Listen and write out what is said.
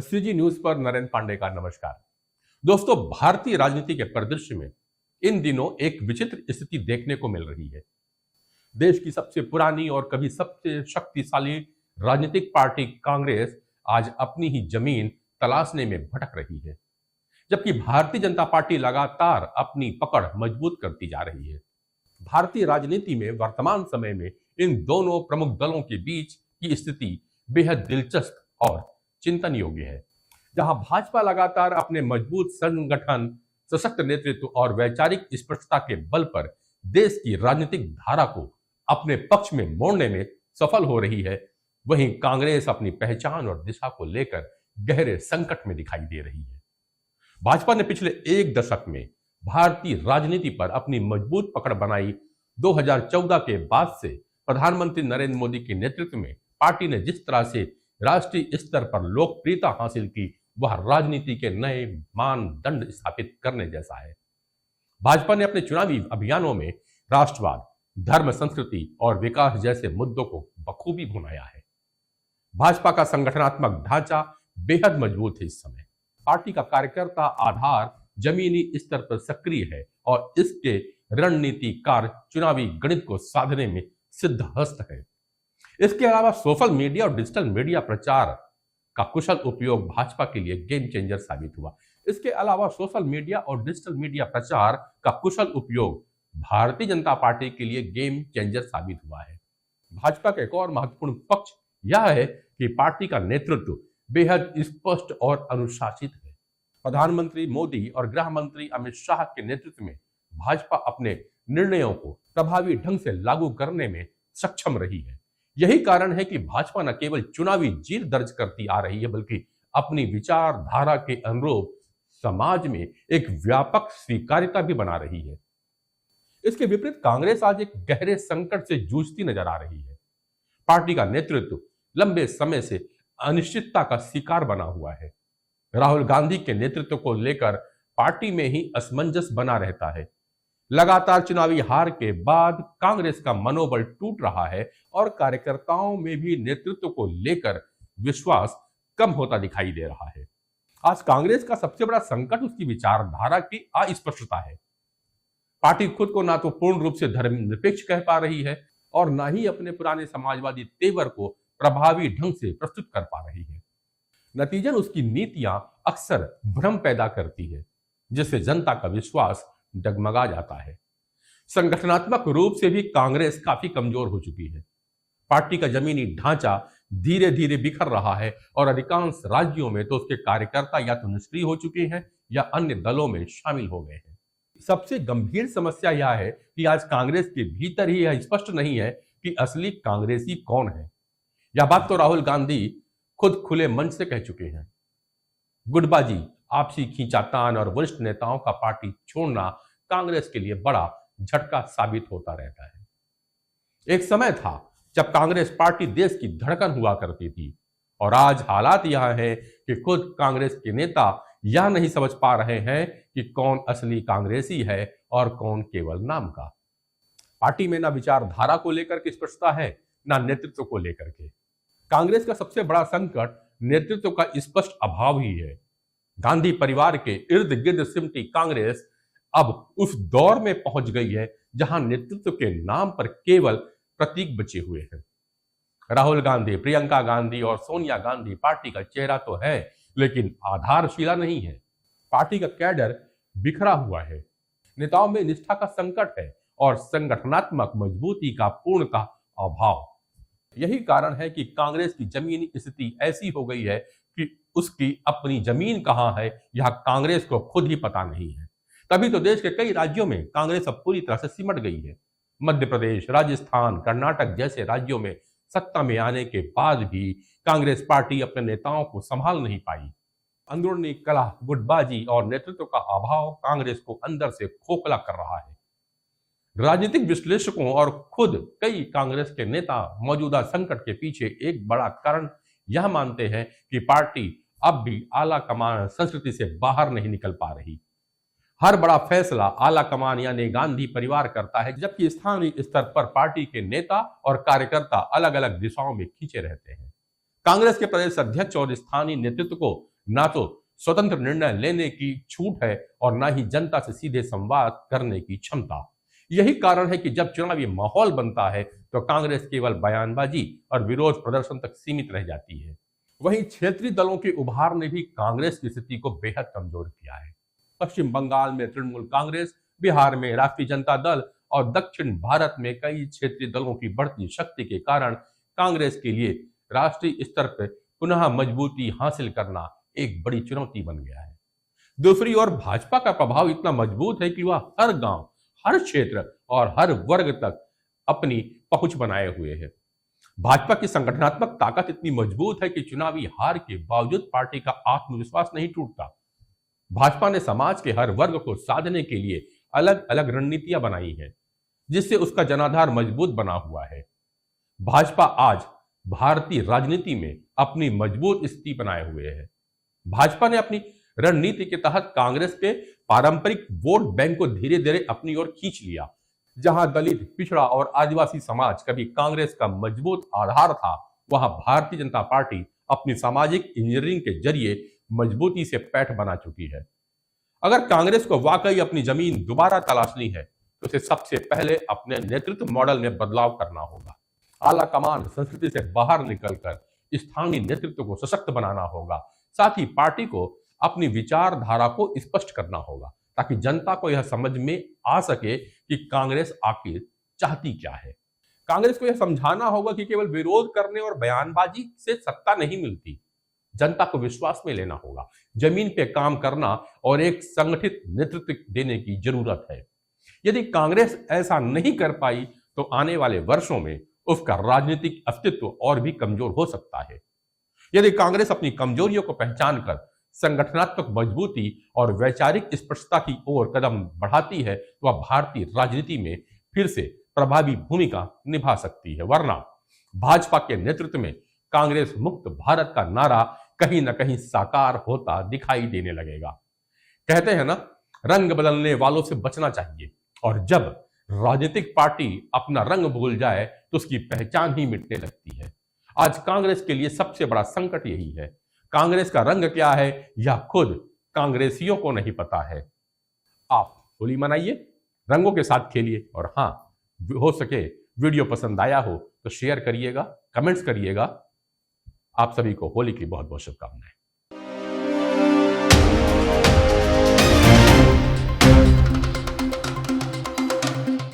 CG news पर नरेंद्र पांडे का नमस्कार। दोस्तों, भारतीय राजनीति के परिदृश्य में इन दिनों एक विचित्र स्थिति देखने को मिल रही है। देश की सबसे पुरानी और कभी सबसे शक्तिशाली राजनीतिक पार्टी कांग्रेस आज अपनी ही जमीन तलाशने में भटक रही है, जबकि भारतीय जनता पार्टी लगातार अपनी पकड़ मजबूत करती जा रही है। भारतीय राजनीति में वर्तमान समय में इन दोनों प्रमुख दलों के बीच की स्थिति बेहद दिलचस्प और चिंतन योग्य है। जहां भाजपा लगातार अपने मजबूत संगठन, सशक्त नेतृत्व और वैचारिक स्पष्टता के बल पर देश की राजनीतिक धारा को अपने पक्ष में मोड़ने में सफल हो रही है, वहीं कांग्रेस अपनी पहचान और दिशा को लेकर गहरे संकट में दिखाई दे रही है। भाजपा ने पिछले एक दशक में भारतीय राजनीति पर अपनी मजबूत पकड़ बनाई। 2014 के बाद से प्रधानमंत्री नरेंद्र मोदी के नेतृत्व में पार्टी ने जिस तरह से राष्ट्रीय स्तर पर लोकप्रियता हासिल की, वह राजनीति के नए मानदंड स्थापित करने जैसा है। भाजपा ने अपने चुनावी अभियानों में राष्ट्रवाद, धर्म, संस्कृति और विकास जैसे मुद्दों को बखूबी भुनाया है। भाजपा का संगठनात्मक ढांचा बेहद मजबूत है। इस समय पार्टी का कार्यकर्ता आधार जमीनी स्तर पर सक्रिय है और इसके रणनीतिकार चुनावी गणित को साधने में सिद्धहस्त है। इसके अलावा सोशल मीडिया और डिजिटल मीडिया प्रचार का कुशल उपयोग भाजपा के लिए गेम चेंजर साबित हुआ। इसके अलावा सोशल मीडिया और डिजिटल मीडिया प्रचार का कुशल उपयोग भारतीय जनता पार्टी के लिए गेम चेंजर साबित हुआ है। भाजपा का एक और महत्वपूर्ण पक्ष यह है कि पार्टी का नेतृत्व बेहद स्पष्ट और अनुशासित है। प्रधानमंत्री मोदी और गृह मंत्री अमित शाह के नेतृत्व में भाजपा अपने निर्णयों को प्रभावी ढंग से लागू करने में सक्षम रही है। यही कारण है कि भाजपा न केवल चुनावी जीत दर्ज करती आ रही है, बल्कि अपनी विचारधारा के अनुरूप समाज में एक व्यापक स्वीकार्यता भी बना रही है। इसके विपरीत कांग्रेस आज एक गहरे संकट से जूझती नजर आ रही है। पार्टी का नेतृत्व लंबे समय से अनिश्चितता का शिकार बना हुआ है। राहुल गांधी के नेतृत्व को लेकर पार्टी में ही असमंजस बना रहता है। लगातार चुनावी हार के बाद कांग्रेस का मनोबल टूट रहा है और कार्यकर्ताओं में भी नेतृत्व को लेकर विश्वास कम होता दिखाई दे रहा है। आज कांग्रेस का सबसे बड़ा संकट उसकी विचारधारा की अस्पष्टता है। पार्टी खुद को ना तो पूर्ण रूप से धर्मनिरपेक्ष कह पा रही है और ना ही अपने पुराने समाजवादी तेवर को प्रभावी ढंग से प्रस्तुत कर पा रही है। नतीजन उसकी नीतियां अक्सर भ्रम पैदा करती है, जिससे जनता का विश्वास डगमगा जाता है। संगठनात्मक रूप से भी कांग्रेस काफी कमजोर हो चुकी है। पार्टी का जमीनी ढांचा धीरे धीरे बिखर रहा है और अधिकांश राज्यों में तो उसके कार्यकर्ता या तो निष्क्रिय हो चुके हैं या अन्य दलों में शामिल हो गए हैं। सबसे गंभीर समस्या यह है कि आज कांग्रेस के भीतर ही यह स्पष्ट नहीं है कि असली कांग्रेसी कौन है। यह बात तो राहुल गांधी खुद खुले मंच से कह चुके हैं। गुटबाजी, आपसी खींचातान और वरिष्ठ नेताओं का पार्टी छोड़ना कांग्रेस के लिए बड़ा झटका साबित होता रहता है। एक समय था जब कांग्रेस पार्टी देश की धड़कन हुआ करती थी और आज हालात यह है कि खुद कांग्रेस के नेता यह नहीं समझ पा रहे हैं कि कौन असली कांग्रेसी है और कौन केवल नाम का। पार्टी में ना विचारधारा को लेकर के स्पष्टता है, ना नेतृत्व को लेकर के। कांग्रेस का सबसे बड़ा संकट नेतृत्व का स्पष्ट अभाव ही है। गांधी परिवार के इर्द गिर्द सिमटी कांग्रेस अब उस दौर में पहुंच गई है जहां नेतृत्व के नाम पर केवल प्रतीक बचे हुए हैं। राहुल गांधी, प्रियंका गांधी और सोनिया गांधी पार्टी का चेहरा तो है, लेकिन आधारशिला नहीं है। पार्टी का कैडर बिखरा हुआ है, नेताओं में निष्ठा का संकट है और संगठनात्मक मजबूती का पूर्णतः अभाव। यही कारण है कि कांग्रेस की जमीनी स्थिति ऐसी हो गई है कि उसकी अपनी जमीन कहां है यह कांग्रेस को खुद ही पता नहीं है। तभी तो देश के कई राज्यों में कांग्रेस अब पूरी तरह से सिमट गई है। मध्य प्रदेश, राजस्थान, कर्नाटक जैसे राज्यों में सत्ता में आने के बाद भी कांग्रेस पार्टी अपने नेताओं को संभाल नहीं पाई। अंदरूनी कलह, गुटबाजी और नेतृत्व का अभाव कांग्रेस को अंदर से खोखला कर रहा है। राजनीतिक विश्लेषकों और खुद कई कांग्रेस के नेता मौजूदा संकट के पीछे एक बड़ा कारण यह मानते हैं कि पार्टी अब भी आला कमान संस्कृति से बाहर नहीं निकल पा रही। हर बड़ा फैसला आला कमान यानी गांधी परिवार करता है, जबकि स्थानीय स्तर पर पार्टी के नेता और कार्यकर्ता अलग अलग दिशाओं में खींचे रहते हैं। कांग्रेस के प्रदेश अध्यक्ष और स्थानीय नेतृत्व को ना तो स्वतंत्र निर्णय लेने की छूट है और ना ही जनता से सीधे संवाद करने की क्षमता। यही कारण है कि जब चुनावी माहौल बनता है तो कांग्रेस केवल बयानबाजी और विरोध प्रदर्शन तक सीमित रह जाती है। वहीं क्षेत्रीय दलों के उभार ने भी कांग्रेस की स्थिति को बेहद कमजोर किया है। पश्चिम बंगाल में तृणमूल कांग्रेस, बिहार में राष्ट्रीय जनता दल और दक्षिण भारत में कई क्षेत्रीय दलों की बढ़ती शक्ति के कारण कांग्रेस के लिए राष्ट्रीय स्तर पर पुनः मजबूती हासिल करना एक बड़ी चुनौती बन गया है। दूसरी ओर भाजपा का प्रभाव इतना मजबूत है कि वह हर गांव, हर क्षेत्र और हर वर्ग तक अपनी पहुंच बनाए हुए है। भाजपा की संगठनात्मक ताकत इतनी मजबूत है कि चुनावी हार के बावजूद पार्टी का आत्मविश्वास नहीं टूटता। भाजपा ने समाज के हर वर्ग को साधने के लिए अलग अलग रणनीतियां बनाई हैं, जिससे उसका जनाधार मजबूत बना हुआ है। भाजपा आज भारतीय राजनीति में अपनी मजबूत स्थिति बनाए हुए है। भाजपा ने अपनी रणनीति के तहत कांग्रेस के पारंपरिक वोट बैंक को धीरे धीरे अपनी ओर खींच लिया। जहां दलित, पिछड़ा और आदिवासी समाज कभी कांग्रेस का मजबूत आधार था, वहां भारतीय जनता पार्टी अपनी सामाजिक इंजीनियरिंग के जरिए मजबूती से पैठ बना चुकी है। अगर कांग्रेस को वाकई अपनी जमीन दोबारा तलाशनी है तो उसे सबसे पहले अपने नेतृत्व मॉडल में बदलाव करना होगा। आला कमान संस्कृति से बाहर निकलकर स्थानीय नेतृत्व को सशक्त बनाना होगा। साथ ही पार्टी को अपनी विचारधारा को स्पष्ट करना होगा ताकि जनता को यह समझ में आ सके कि कांग्रेस आखिर चाहती क्या है। कांग्रेस को यह समझाना होगा कि केवल विरोध करने और बयानबाजी से सत्ता नहीं मिलती। जनता को विश्वास में लेना होगा, जमीन पे काम करना और एक संगठित नेतृत्व देने की जरूरत है। यदि कांग्रेस ऐसा नहीं कर पाई तो आने वाले वर्षों में उसका राजनीतिक अस्तित्व और भी कमजोर हो सकता है। यदि कांग्रेस अपनी कमजोरियों को पहचान कर संगठनात्मक मजबूती और वैचारिक स्पष्टता की ओर कदम बढ़ाती है तो वह भारतीय राजनीति में फिर से प्रभावी भूमिका निभा सकती है। वरना भाजपा के नेतृत्व में कांग्रेस मुक्त भारत का नारा कहीं ना कहीं साकार होता दिखाई देने लगेगा। कहते हैं ना, रंग बदलने वालों से बचना चाहिए, और जब राजनीतिक पार्टी अपना रंग भूल जाए तो उसकी पहचान ही मिटने लगती है। आज कांग्रेस के लिए सबसे बड़ा संकट यही है। कांग्रेस का रंग क्या है यह खुद कांग्रेसियों को नहीं पता है। आप होली मनाइए, रंगों के साथ खेलिए, और हाँ, हो सके वीडियो पसंद आया हो तो शेयर करिएगा, कमेंट्स करिएगा। आप सभी को होली की बहुत बहुत शुभकामनाएं।